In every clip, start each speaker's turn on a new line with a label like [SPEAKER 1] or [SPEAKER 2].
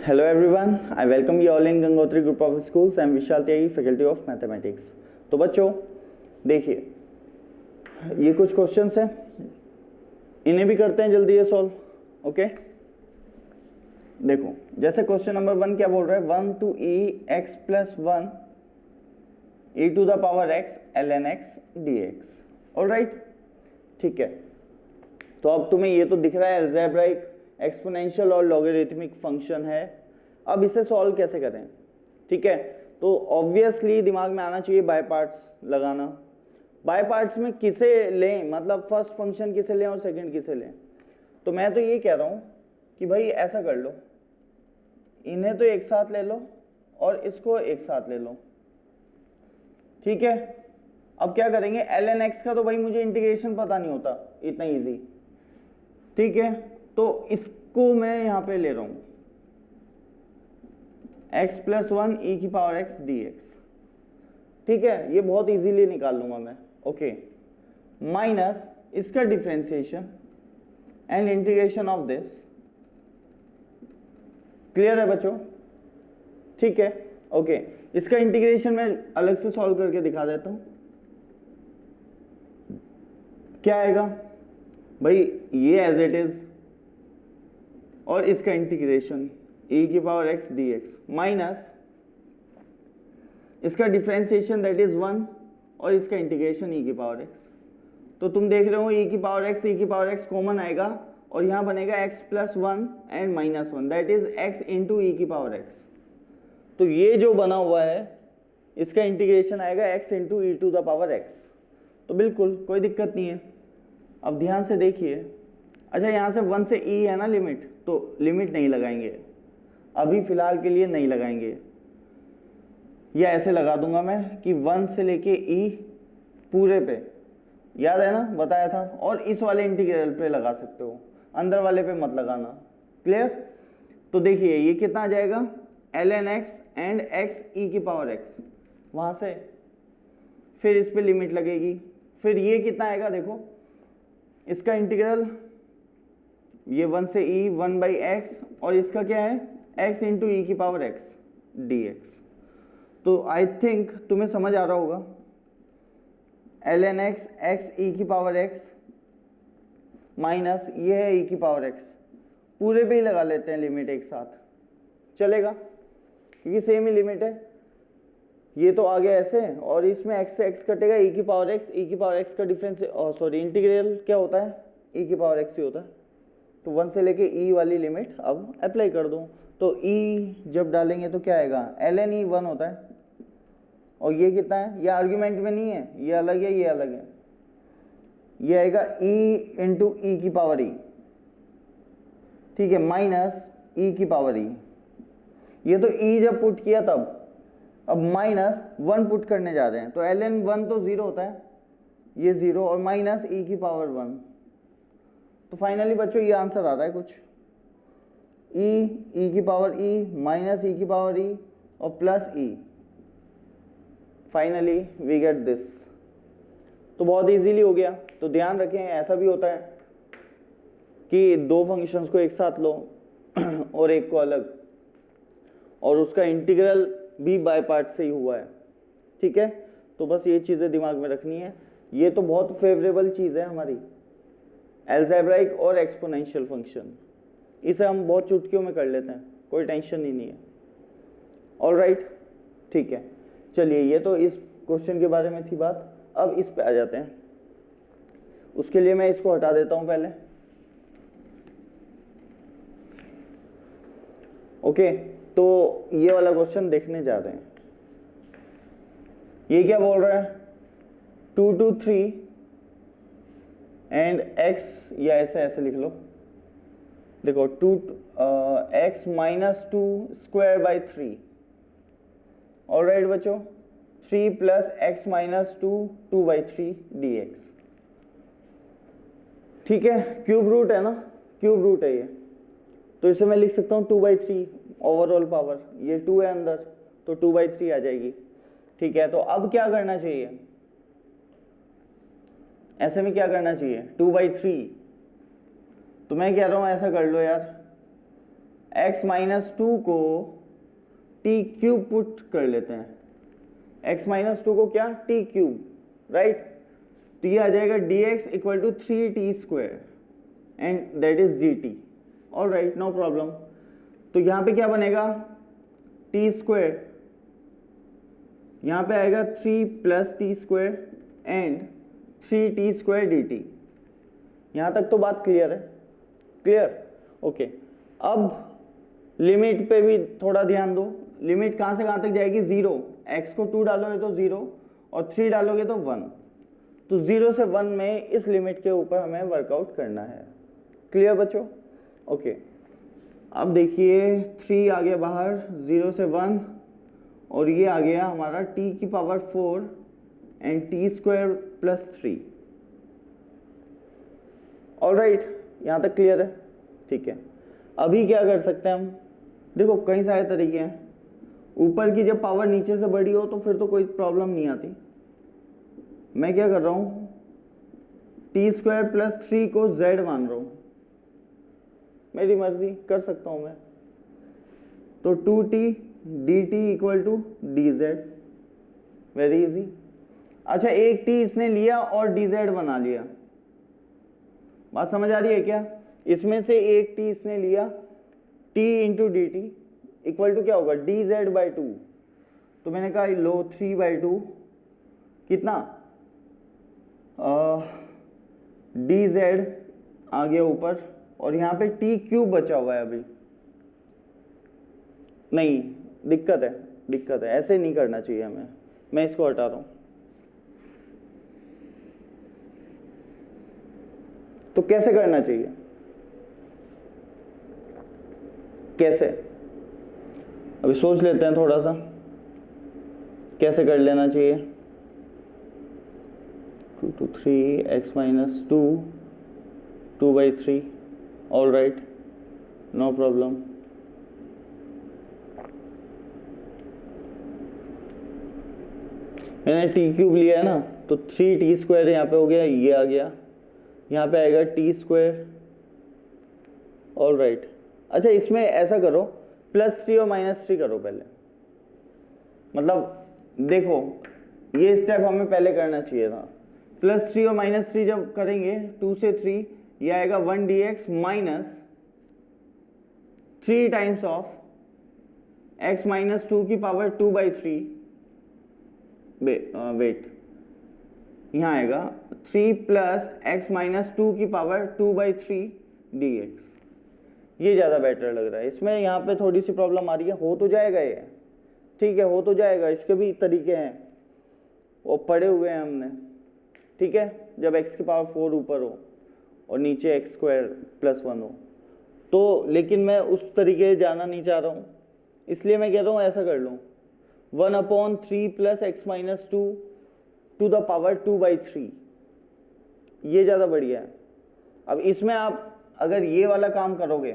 [SPEAKER 1] Hello everyone, I welcome you all in Gangotri Group of Schools. I am Vishal Tyagi, Faculty of Mathematics. तो बच्चों देखिए, ये कुछ questions हैं, इन्हें भी करते हैं जल्दी ये सॉल्व. ओके, देखो जैसे क्वेश्चन नंबर 1 क्या बोल रहा है, 1 to e x plus 1 e to the power x ln x dx. Alright, ठीक है. तो अब तुम्हें ये तो दिख रहा है अलजेब्राइक, एक्सपोनेंशियल और लॉगरिथमिक फंक्शन है. अब इसे सॉल्व कैसे करें, ठीक है. तो ऑब्वियसली दिमाग में आना चाहिए बाय पार्ट्स लगाना. बाय पार्ट्स में किसे लें, मतलब फर्स्ट फंक्शन किसे लें और सेकंड किसे लें. तो मैं तो ये कह रहा हूं कि भाई ऐसा कर लो, इन्हें तो एक साथ ले लो और इसको एक साथ ले लो, ठीक है. अब क्या करेंगे, ln x का तो भाई मुझे इंटीग्रेशन पता नहीं होता इतना इजी, ठीक है. तो इसको मैं यहां पे ले रहा हूं x plus 1 e की पावर x dx, ठीक है. ये बहुत इजीली निकाल लूंगा मैं. ओके, माइनस इसका differentiation and integration of this. Clear है बच्चों, ठीक है. ओके, इसका इंटीग्रेशन मैं अलग से सॉल्व करके दिखा देता हूं. क्या आएगा भाई, ये एज इट इज और इसका इंटीग्रेशन e की पावर x dx माइनस इसका डिफरेंशिएशन दैट इज 1 और इसका इंटीग्रेशन e की पावर x. तो तुम देख रहे हो e की पावर x कॉमन आएगा और यहां बनेगा x plus 1 and minus 1 that is x into e की पावर x. तो ये जो बना हुआ है इसका इंटीग्रेशन आएगा x into E to the power x. तो बिल्कुल कोई दिक्कत नहीं है. अब ध्यान से देखिए, अच्छा यहाँ से 1 से e है ना लिमिट, तो लिमिट नहीं लगाएंगे अभी फिलहाल के लिए, नहीं लगाएंगे. या ऐसे लगा दूंगा मैं कि 1 से लेके e पूरे पे, याद है ना बताया था. और इस वाले इंटीग्रल पे लगा सकते हो, अंदर वाले पे मत लगाना. क्लियर. तो देखिए ये कितना आ जाएगा, ln x and x e की पावर x, वहां से फिर इस पे लिमिट लगेगी. फिर ये कितना आएगा देखो, इसका इंटीग्रल ये 1 से e 1 बाई एक्स और इसका क्या है x इंटू ई की पावर x dx. तो आई थिंक तुम्हें समझ आ रहा होगा. ln x x e की पावर x माइनस ये है e की पावर x, पूरे पे ही लगा लेते हैं लिमिट एक साथ, चलेगा क्योंकि सेम ही लिमिट है. ये तो आ गया ऐसे और इसमें x से x कटेगा, e की पावर x का डिफरेंस सॉरी इंटीग्रल क्या होता है, e की पावर x ही होता है. तो 1 से लेके e वाली लिमिट अब अप्लाई कर दूं. तो e जब डालेंगे तो क्या आएगा, ln e 1 होता है और ये कितना है, ये आर्ग्यूमेंट में नहीं है, ये अलग है, ये अलग है. ये आएगा e इंटू ई की पावर e, ठीक है, माइनस e की पावर e. ये तो e जब पुट किया तब, अब माइनस 1 पुट करने जा रहे हैं तो ln 1 तो 0 होता है, ये 0 और माइनस e की पावर 1. तो फाइनली बच्चों ये आंसर आ रहा है कुछ, e की पावर e माइनस e की पावर e और plus e. Finally we get this. तो बहुत इजीली हो गया. तो ध्यान रखें ऐसा भी होता है कि दो फंक्शंस को एक साथ लो और एक को अलग, और उसका इंटीग्रल भी बाय पार्ट से ही हुआ है, ठीक है. तो बस ये चीज़ें दिमाग में रखनी है. ये तो बहुत फेवरेबल चीज़ है हमारी, अलजेब्राइक और एक्सपोनेंशियल फंक्शन. इसे हम बहुत चुटकियों में कर लेते हैं, कोई टेंशन ही नहीं है. ऑलराइट, ठीक है. चलिए ये तो इस क्वेश्चन के बारे में थी बात. अब इस पे आ जाते हैं. उसके लिए मैं इसको हटा देता हूं पहले. ओके, तो ये वाला क्वेश्चन देखने जा रहे हैं. ये क्या बोल रहा है, 2 to 3 एंड x, या ऐसे लिख लो. देखो 2x minus 2 square by 3. Alright बच्चों, 3 plus x minus 2 by 3 dx, ठीक है. क्यूब रूट है ना, क्यूब रूट है ये, तो इसे मैं लिख सकता हूँ 2 बाई 3 ओवरऑल पावर. ये 2 है अंदर तो 2 बाई 3 आ जाएगी, ठीक है. तो अब क्या करना चाहिए, ऐसे में क्या करना चाहिए, 2 बाई 3. तो मैं कह रहा हूं ऐसा कर लो यार, x माइनस टू को टी क्यूब पुट कर लेते हैं, x माइनस टू को क्या, टी क्यूब, राइट। तो ये आ जाएगा dx equal to 3t square and that is dt। All right, no problem. तो यहाँ पे क्या बनेगा, t स्क्वायर, यहाँ पे आएगा 3 plus T square and 3t square dt। यहाँ तक तो बात क्लियर है, क्लियर, ओके। अब लिमिट पे भी थोड़ा ध्यान दो, लिमिट कहाँ से कहाँ तक जाएगी, 0, x को 2 डालोगे तो 0 और 3 डालोगे तो 1, तो 0 से 1 में इस लिमिट के ऊपर हमें वर्कआउट करना है। क्लियर बच्चों, ओके। अब देखिए 3 आ गया बाहर, 0 से 1, और ये आ गया हमारा t की power 4 and t square plus 3। All right, यहाँ तक क्लियर है, ठीक है। अभी क्या कर सकते हैं हम, देखो कई सारे तरीके हैं। ऊपर की जब पावर नीचे से बड़ी हो तो फिर तो कोई प्रॉब्लम नहीं आती। मैं क्या कर रहा हूँ, टी स्क्वायर प्लस 3 को z मान रहा हूँ, मेरी मर्जी, कर सकता हूँ मैं। तो 2t dt equal to dz, very easy. अच्छा, एक t इसने लिया और dz बना लिया, बात समझ आ रही है क्या। इसमें से एक t इसने लिया, t into D T equal to क्या होगा, dz बाई 2। तो मैंने कहा लो 3 बाई 2 कितना, dz आ गया ऊपर, और यहाँ पे t क्यूब बचा हुआ है अभी। नहीं, दिक्कत है, दिक्कत है, ऐसे नहीं करना चाहिए हमें, मैं इसको हटा रहा हूँ। तो कैसे करना चाहिए, कैसे, अभी सोच लेते हैं थोड़ा सा, कैसे कर लेना चाहिए। 2 to 3 x minus 2 2 by 3, all right, no problem. मैंने टी क्यूब लिया है ना, तो 3t स्क्वायर यहाँ पे हो गया, ये आ गया, यहाँ पे आएगा t स्क्वायर, ऑल राइट। अच्छा, इसमें ऐसा करो, +3 और -3 करो पहले, मतलब देखो ये स्टेप हमें पहले करना चाहिए था। +3 और -3 जब करेंगे, 2 से 3, ये आएगा 1 dx minus 3 times of x minus 2 की पावर 2 बाई 3, वेट, यहाँ आएगा 3 प्लस x माइनस 2 की पावर 2 बाई 3 dx। ये ज़्यादा बेटर लग रहा है। इसमें यहाँ पे थोड़ी सी प्रॉब्लम आ रही है, हो तो जाएगा ये, ठीक है, हो तो जाएगा, इसके भी तरीके हैं, वो पढ़े हुए हैं हमने, ठीक है। जब x की पावर 4 ऊपर हो और नीचे x स्क्वायर प्लस 1 हो तो, लेकिन मैं उस तरीके जाना नहीं चाह रहा हूँ, इसलिए मैं कह रहा हूँ ऐसा कर लूँ, 1/3 plus x minus 2 to the power 2 by 3, ये ज़्यादा बढ़िया है। अब इसमें आप अगर ये वाला काम करोगे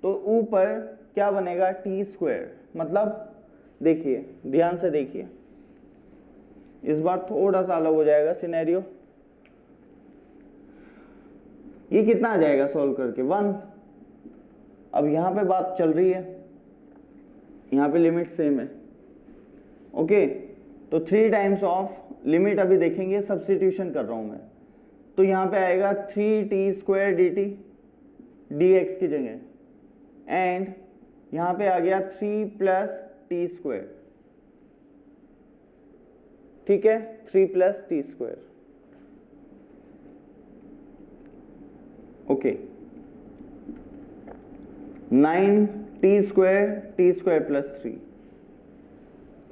[SPEAKER 1] तो ऊपर क्या बनेगा, टी स्क्वायर, मतलब देखिए ध्यान से देखिए, इस बार थोड़ा सा अलग हो जाएगा सिनेरियो। ये कितना आ जाएगा सॉल्व करके, 1। अब यहाँ पे बात चल रही है, यहाँ पे लिमिट सेम है, ओके। तो 3 टाइम्स ऑफ लिमिट अभी देखेंगे, सब्स्टिट्यूशन कर रहा हूँ मैं, तो यहाँ पे आएगा 3t square D T dx की जगह, एंड यहाँ पे आ गया 3 प्लस टी स्क्वायर, ठीक है, 3 plus T square, okay. 9t square plus 3,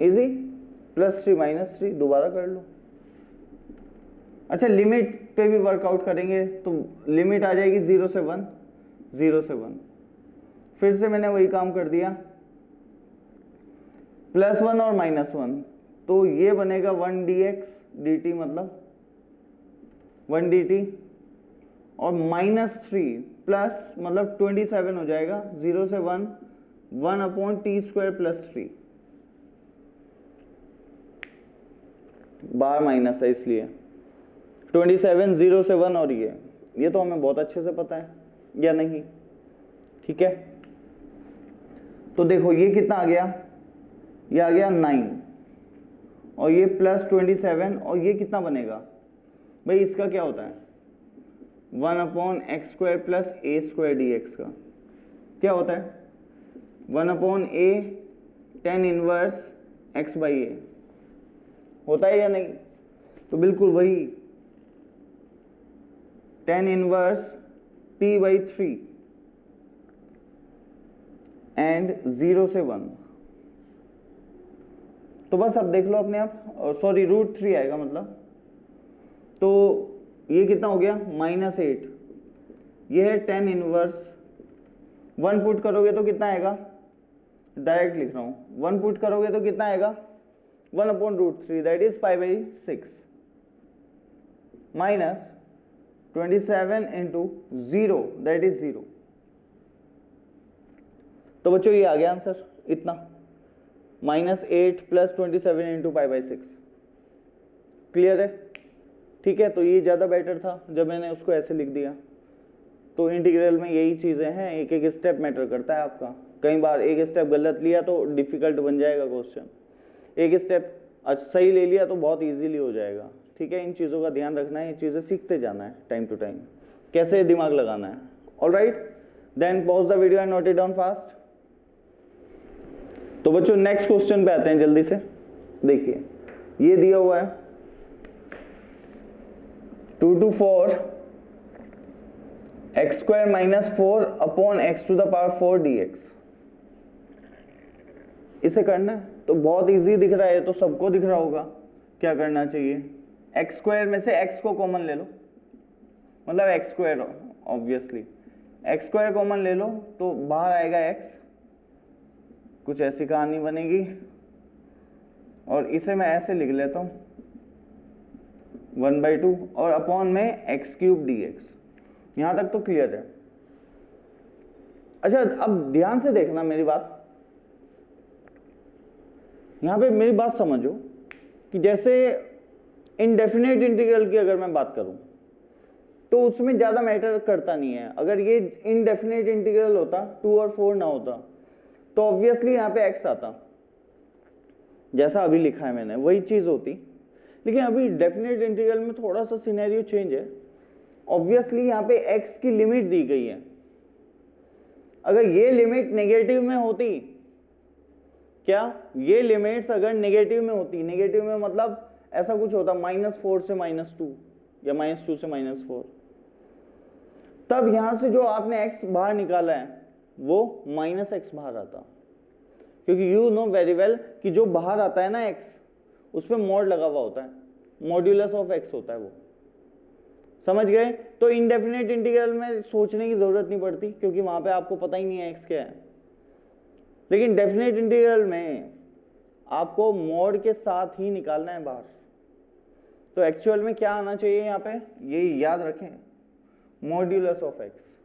[SPEAKER 1] easy, +3 -3 दोबारा कर लो। अच्छा, लिमिट पे भी वर्कआउट करेंगे तो लिमिट आ जाएगी 0 से 1, 0 से 1, फिर से मैंने वही काम कर दिया, +1 और -1, तो ये बनेगा 1 dx dt, मतलब 1 dt, और -3 प्लस मतलब 27 हो जाएगा, 0 से 1, 1/t स्क्वायर प्लस 3, बार माइनस है इसलिए 27, 0 से 1, और ये तो हमें बहुत अच्छे से पता है या नहीं, ठीक है। तो देखो ये कितना आ गया, ये आ गया 9 और ये प्लस 27 और ये कितना बनेगा भाई, इसका क्या होता है 1/x² प्लस a² dx का क्या होता है 1/a tan इनवर्स x/a होता है या नहीं, तो बिल्कुल वही tan इनवर्स p/3 एंड 0 से 1, तो बस अब देख लो अपने आप, सॉरी √3 आएगा मतलब, तो ये कितना हो गया -8, ये है tan इनवर्स, 1 पुट करोगे तो कितना आएगा, डायरेक्ट लिख रहा हूँ, 1 पुट करोगे तो कितना आएगा 1/√3 that is π/6 minus 27 into 0 that is 0। तो बच्चों ये आ गया आंसर इतना, -8 प्लस 27 इंटू π/6। क्लियर है, ठीक है। तो ये ज़्यादा बेटर था जब मैंने उसको ऐसे लिख दिया। तो इंटीग्रल में यही चीज़ें हैं, एक एक स्टेप मैटर करता है आपका। कई बार एक स्टेप गलत लिया तो डिफ़िकल्ट बन जाएगा क्वेश्चन, एक स्टेप सही ले लिया तो बहुत इजीली हो जाएगा। ठीक है, इन चीज़ों का ध्यान रखना है, ये चीज़ें सीखते जाना है टाइम टू टाइम, कैसे दिमाग लगाना है। Alright, then pause the video and note it down fast. तो बच्चों नेक्स्ट क्वेश्चन पे आते हैं जल्दी से। देखिए ये दिया हुआ है 2 to 4 x² - 4 upon x⁴ dx। इसे करना है तो बहुत इजी दिख रहा है, तो सबको दिख रहा होगा क्या करना चाहिए। x² में से x को कॉमन ले लो, मतलब x² ऑब्वियसली x² कॉमन ले लो तो बाहर आएगा x, कुछ ऐसी कहानी बनेगी। और इसे मैं ऐसे लिख लेता हूँ 1/2 और अपॉन में x³ dx। यहां तक तो क्लियर है। अच्छा अब ध्यान से देखना मेरी बात, यहां पे मेरी बात समझो कि जैसे इनडेफिनेट इंटीग्रल की अगर मैं बात करूं तो उसमें ज़्यादा मैटर करता नहीं है। अगर ये इनडेफिनेट इंटीग्रल होता 2 और 4 ना होता तो ऑब्वियसली यहाँ पे x आता, जैसा अभी लिखा है मैंने वही चीज़ होती। लेकिन अभी डेफिनेट इंटीग्रल में थोड़ा सा सिनेरियो चेंज है। ऑब्वियसली यहाँ पे x की लिमिट दी गई है, अगर ये लिमिट नेगेटिव में होती, क्या ये लिमिट्स अगर नेगेटिव में होती, नेगेटिव में मतलब ऐसा कुछ होता -4 से -2 या -2 से -4, तब यहां से जो आपने x बाहर निकाला है वो -x बाहर आता। क्योंकि यू नो वेरी वेल कि जो बाहर आता है ना x, उस पर मॉड लगा हुआ होता है, मॉड्यूलस ऑफ x होता है वो। समझ गए? तो इनडेफिनेट इंटीग्रल में सोचने की जरूरत नहीं पड़ती क्योंकि वहां पे आपको पता ही नहीं है x क्या है। लेकिन डेफिनेट इंटीग्रल में आपको मॉड के साथ ही निकालना है बाहर। तो एक्चुअल में क्या आना चाहिए यहाँ पे, ये याद रखें, मॉड्यूलस ऑफ x।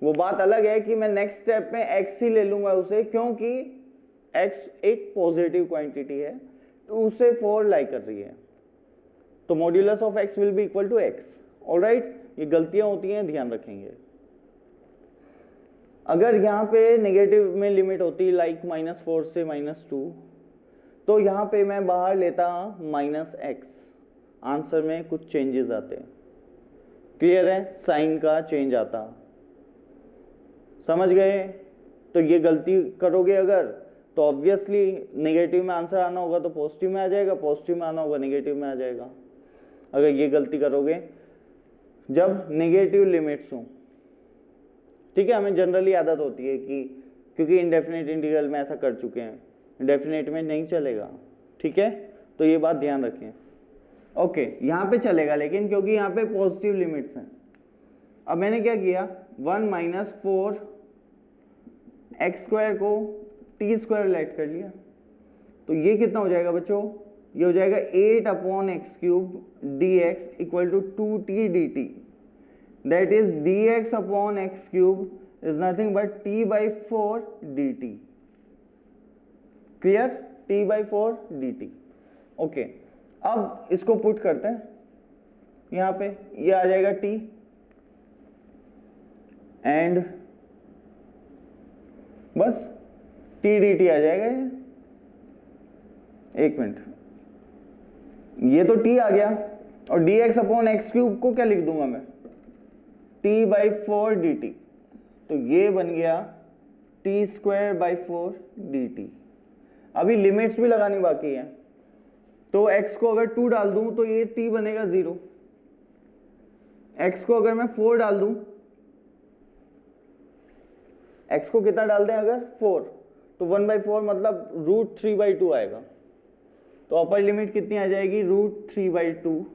[SPEAKER 1] वो बात अलग है कि मैं नेक्स्ट स्टेप में x ही ले लूंगा उसे, क्योंकि x एक पॉजिटिव क्वांटिटी है तो उसे 4 लाई कर रही है, तो modulus of x will be equal to x। Alright, ये गलतियां होती हैं, ध्यान रखेंगे। अगर यहाँ पे नेगेटिव में लिमिट होती लाइक -4 से -2, तो यहाँ पे मैं बाहर लेता -x, आंसर में कुछ चेंजेस आते हैं। क्लियर है, साइन का चेंज आता। समझ गए? तो ये गलती करोगे अगर तो ऑब्वियसली नेगेटिव में आंसर आना होगा तो पॉजिटिव में आ जाएगा, पॉजिटिव में आना होगा नेगेटिव में आ जाएगा। अगर ये गलती करोगे जब नेगेटिव लिमिट्स हो, ठीक है, हमें जनरली आदत होती है कि क्योंकि इनडेफिनेट इंटीग्रल में ऐसा कर चुके हैं, डेफिनेट में नहीं चलेगा। ठीक है, तो ये बात ध्यान रखें। ओके, यहाँ पे चलेगा लेकिन क्योंकि यहाँ पे पॉजिटिव लिमिट्स हैं। अब मैंने क्या किया, 1 - 4 x² को t² लेट कर लिया, तो ये कितना हो जाएगा बच्चों, ये हो जाएगा 8/x³ dx equal to 2t dt। That is dx/x³ is nothing but t/4 dt। Clear, t/4 dt। Okay, अब इसको पुट करते हैं यहाँ पे, ये आ जाएगा t एंड बस टी डी टी आ जाएगा ये। एक मिनट, ये तो टी आ गया, और D x upon x cube को क्या लिख दूंगा मैं, टी बाई 4 डी टी। तो ये बन गया T square by 4 D T. अभी लिमिट्स भी लगानी बाकी है, तो x को अगर 2 डाल दूं तो ये t बनेगा 0। x को अगर मैं 4 डाल दूं, x को कितना डाल दें अगर 4, तो 1/4 मतलब √3/2 आएगा। तो अपर लिमिट कितनी आ जाएगी, √3/2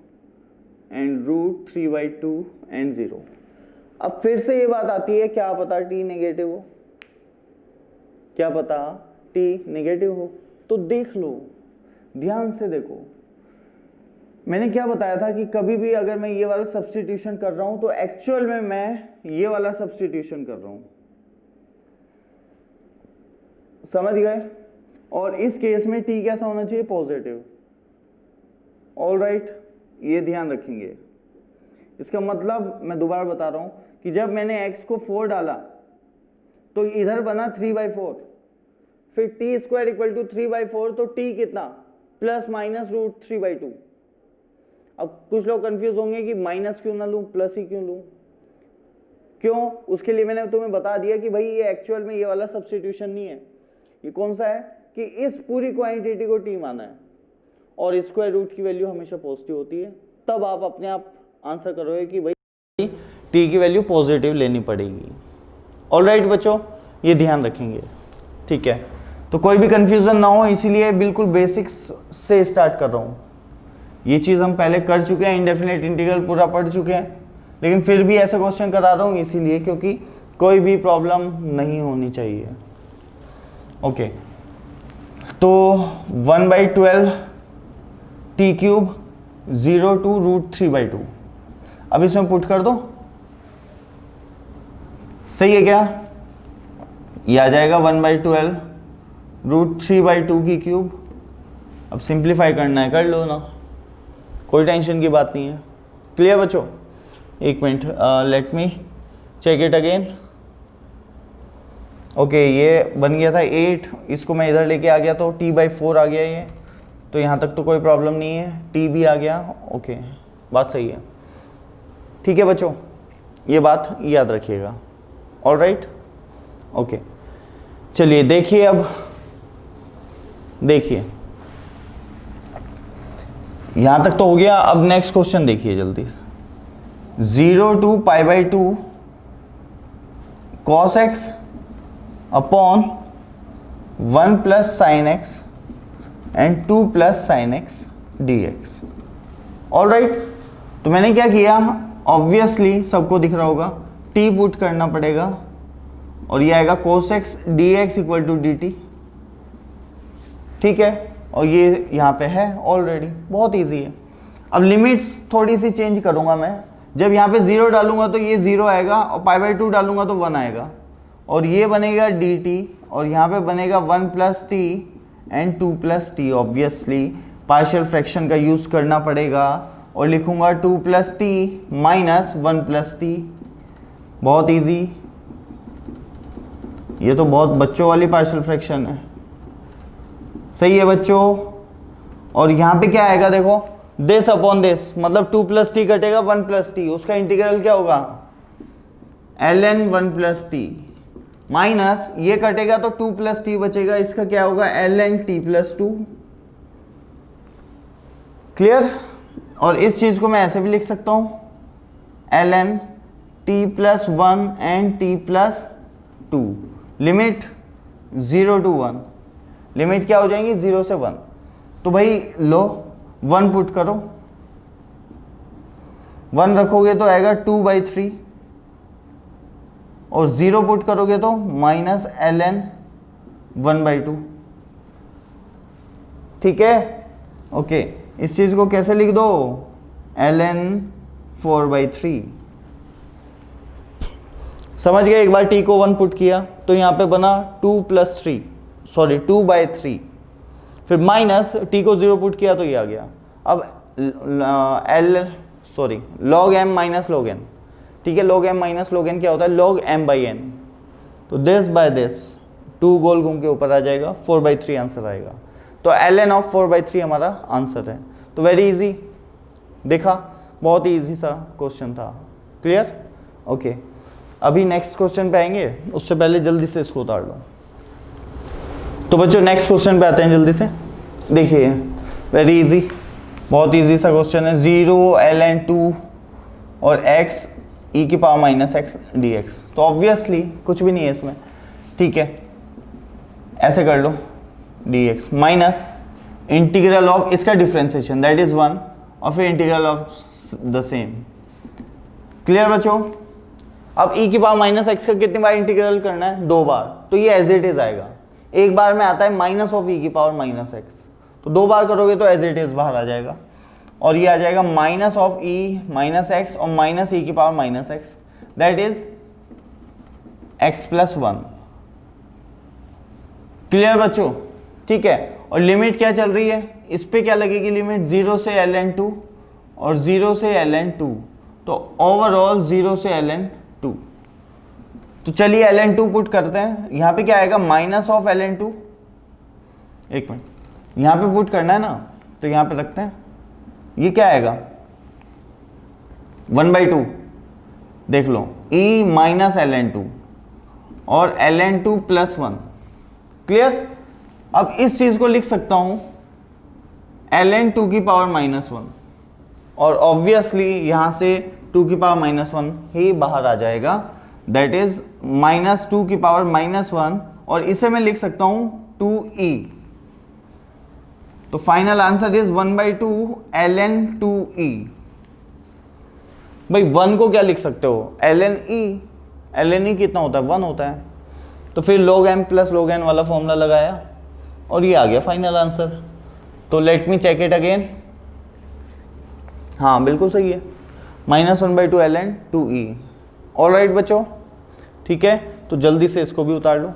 [SPEAKER 1] एंड √3/2 एंड 0। अब फिर से ये बात आती है, क्या पता t नेगेटिव हो, क्या पता t नेगेटिव हो। तो देख लो, ध्यान से देखो, मैंने क्या बताया था कि कभी भी अगर मैं ये वाला सब्स्टिट्यूशन कर रहा हूं तो एक्चुअल में मैं ये वाला सब्स्टिट्यूशन कर रहा हूं, समझ गए। और इस केस में t कैसा होना चाहिए, पॉजिटिव। ऑलराइट, ये ध्यान रखेंगे। इसका मतलब मैं दोबारा बता रहा हूं कि जब मैंने x को 4 डाला तो इधर बना 3/4, फिर t स्क्वायर इक्वल टू 3/4, तो t कितना, प्लस माइनस √3/2। अब कुछ लोग कंफ्यूज होंगे कि माइनस क्यों ना लूं, प्लस ही क्यों लूं। क्यों, उसके लिए मैंने तुम्हें बता दिया कि भाई ये एक्चुअल में ये वाला सब्स्टिट्यूशन नहीं है। ये कौन सा है कि इस पूरी क्वांटिटी को t माना है और स्क्वायर रूट की वैल्यू हमेशा पॉजिटिव होती है, तब आप अपने आप आंसर करोगे कि भाई t की वैल्यू पॉजिटिव लेनी पड़ेगी। ऑलराइट बच्चों, ये ध्यान रखेंगे, ठीक है। तो कोई भी कंफ्यूजन ना हो, इसीलिए बिल्कुल बेसिक्स से स्टार्ट कर रहा हूँ। ये चीज़ हम पहले कर चुके हैं, इंडेफिनिट इंटीग्रल पूरा पढ़ चुके हैं, लेकिन फिर भी ऐसा क्वेश्चन करा रहा हूँ इसीलिए क्योंकि कोई भी प्रॉब्लम नहीं होनी चाहिए। ओके, तो 1/12 t क्यूब 0 to √3/2। अब इसमें पुट कर दो, सही है क्या, ये आ जाएगा 1/12 √3/2 की क्यूब। अब सिंप्लीफाई करना है, कर लो ना, कोई टेंशन की बात नहीं है। क्लियर बच्चों, एक minute, let me check it again. Okay, ये बन गया था 8, इसको मैं इधर लेके आ गया तो t/4 आ गया ये, तो यहाँ तक तो कोई प्रॉब्लम नहीं है, t भी आ गया। ओके, बात सही है, ठीक है बच्चों, ये बात याद रखिएगा। ऑलराइट, ओके, चलिए देखिए, अब देखिए यहां तक तो हो गया। अब नेक्स्ट क्वेश्चन देखिए जल्दी से, 0 to π/2 cos x upon 1 plus sine x and 2 plus sine x dx। Alright, तो मैंने क्या किया, ऑब्वियसली सबको दिख रहा होगा, t पुट करना पड़ेगा और ये आएगा cos x dx equal to dt, ठीक है। और ये यहाँ पे है ऑलरेडी, बहुत इजी है। अब लिमिट्स थोड़ी सी चेंज करूँगा मैं, जब यहाँ पे 0 डालूंगा तो ये 0 आएगा और π/2 डालूंगा तो 1 आएगा, और ये बनेगा dt और यहाँ पे बनेगा 1 plus T and 2 plus T. Obviously partial fraction का यूज़ करना पड़ेगा और लिखूंगा 2 plus T minus 1 plus T. बहुत इजी, ये तो बहुत बच्चों वाली पार्शियल फ्रैक्शन है, सही है बच्चों। और यहाँ पे क्या आएगा देखो, दिस अपॉन दिस, मतलब 2 प्लस टी कटेगा 1 प्लस टी, उसका इंटीग्रल क्या होगा, ln 1 प्लस टी, माइनस ये कटेगा तो 2 प्लस टी बचेगा, इसका क्या होगा ln t प्लस 2। क्लियर। और इस चीज को मैं ऐसे भी लिख सकता हूं, ln t plus 1 and t plus 2, limit 0 to 1, limit क्या हो जाएंगी 0 से 1। तो भाई लो 1 पुट करो, 1 रखोगे तो आएगा 2/3 और 0 पुट करोगे तो माइनस ln 1/2, ठीक है। ओके, इस चीज को कैसे लिख दो, ln 4/3। समझ गए, एक बार t को 1 पुट किया तो यहाँ पे बना 2/3, फिर माइनस t को 0 पुट किया तो ये आ गया। अब log m minus log n, ठीक है। log m minus log n क्या होता है, log m/n, तो दिस बाय दिस 2 गोल घूम के ऊपर आ जाएगा, 4/3 आंसर आएगा। तो ln ऑफ 4/3 हमारा आंसर है। तो वेरी इजी, देखा, बहुत ही इजी सा क्वेश्चन था। क्लियर? ओके, अभी नेक्स्ट क्वेश्चन पे आएंगे, उससे पहले जल्दी से इसको उतार लो। तो बच्चों नेक्स्ट क्वेश्चन पे आते हैं जल्दी से। देखिए वेरी इजी, बहुत इजी सा क्वेश्चन है। 0 ln 2 और x e की पावर माइनस x dx। तो ऑब्वियसली कुछ भी नहीं है इसमें, ठीक है, ऐसे कर लो dx माइनस इंटीग्रल ऑफ इसका डिफ्रेंसिएशन दैट इज 1 और फिर integral of the same. Clear बच्चों? अब e की पावर माइनस x का कितनी बार इंटीग्रल करना है? 2 बार। तो ये एज इट इज आएगा, एक बार में आता है माइनस ऑफ e की पावर माइनस x, तो 2 बार करोगे तो एज इट इज बाहर आ जाएगा, और ये आ जाएगा minus of e minus x और माइनस e की power minus x, that is x plus 1। Clear बच्चों? ठीक है, और लिमिट क्या चल रही है इस पे, क्या लगेगी लिमिट? 0 से ln 2 और 0 से ln 2, तो ओवरऑल 0 से ln 2। तो चलिए ln 2 पुट करते हैं, यहाँ पे क्या आएगा? Minus of ln 2। एक मिनट, यहाँ पे पुट करना है ना, तो यहाँ पे रखते हैं, ये क्या आएगा? 1/2। देख लो e माइनस ln 2 और ln 2 प्लस 1। क्लियर? अब इस चीज को लिख सकता हूं ln 2 की पावर माइनस 1, और ऑब्वियसली यहां से 2 की पावर माइनस 1 ही बाहर आ जाएगा, दैट इज माइनस 2 की पावर माइनस 1, और इसे मैं लिख सकता हूं 2e। तो final answer is 1/2 ln 2e। भाई 1 को क्या लिख सकते हो? ln e कितना होता है? 1 होता है। तो फिर log m plus log n वाला फॉर्मूला लगाया और ये आ गया फाइनल आंसर। तो let me check it again. हाँ बिल्कुल सही है, -1/2 ln 2e। ऑलराइट बच्चों, ठीक है, तो जल्दी से इसको भी उतार लो।